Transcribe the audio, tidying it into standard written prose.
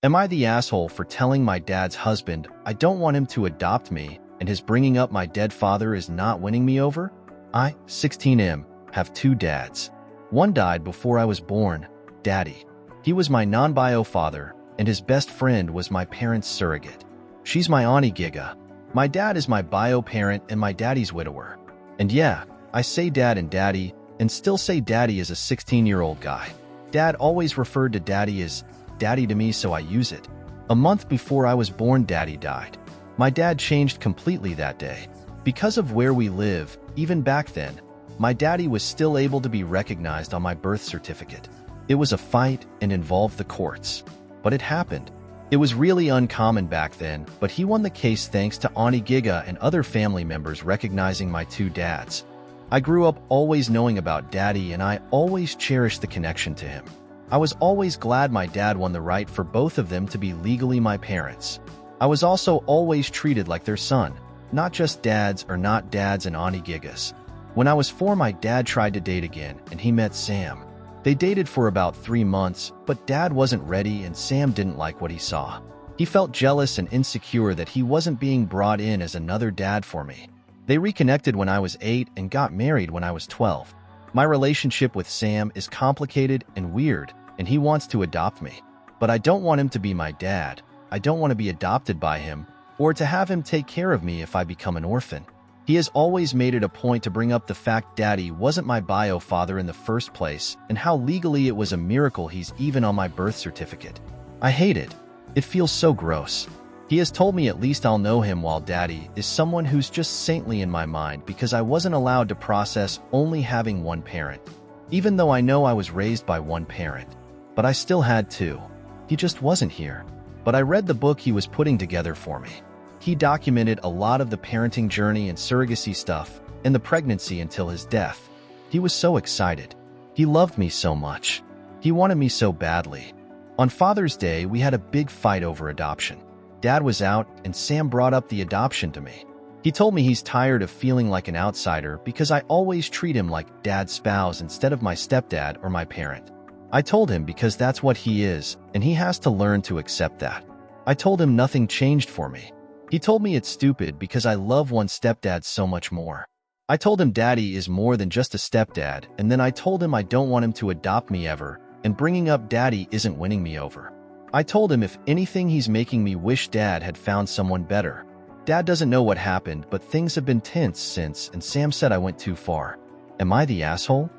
Am I the asshole for telling my dad's husband I don't want him to adopt me and his bringing up my dead father is not winning me over? I, 16M, have two dads. One died before I was born, Daddy. He was my non-bio father, and his best friend was my parents' surrogate. She's my Auntie Giga. My dad is my bio parent and my daddy's widower. And yeah, I say dad and daddy, and still say daddy as a 16-year-old guy. Dad always referred to daddy as daddy to me, so I use it. A month before I was born, daddy died. My dad changed completely that day. Because of where we live, even back then, my daddy was still able to be recognized on my birth certificate. It was a fight and involved the courts. But it happened. It was really uncommon back then, but he won the case thanks to Auntie Giga and other family members recognizing my two dads. I grew up always knowing about daddy, and I always cherished the connection to him. I was always glad my dad won the right for both of them to be legally my parents. I was also always treated like their son, not just dads or not dads and Auntie Gigas. When I was 4, my dad tried to date again, and he met Sam. They dated for about 3 months, but dad wasn't ready and Sam didn't like what he saw. He felt jealous and insecure that he wasn't being brought in as another dad for me. They reconnected when I was 8 and got married when I was 12. My relationship with Sam is complicated and weird, and he wants to adopt me. But I don't want him to be my dad. I don't want to be adopted by him, or to have him take care of me if I become an orphan. He has always made it a point to bring up the fact daddy wasn't my bio father in the first place and how legally it was a miracle he's even on my birth certificate. I hate it. It feels so gross. He has told me at least I'll know him, while daddy is someone who's just saintly in my mind because I wasn't allowed to process only having one parent. Even though I know I was raised by one parent. But I still had two. He just wasn't here. But I read the book he was putting together for me. He documented a lot of the parenting journey and surrogacy stuff and the pregnancy until his death. He was so excited. He loved me so much. He wanted me so badly. On Father's Day, we had a big fight over adoption. Dad was out, and Sam brought up the adoption to me. He told me he's tired of feeling like an outsider because I always treat him like dad's spouse instead of my stepdad or my parent. I told him because that's what he is, and he has to learn to accept that. I told him nothing changed for me. He told me it's stupid because I love one stepdad so much more. I told him daddy is more than just a stepdad, and then I told him I don't want him to adopt me ever, and bringing up daddy isn't winning me over. I told him if anything he's making me wish dad had found someone better. Dad doesn't know what happened, but things have been tense since, and Sam said I went too far. Am I the asshole?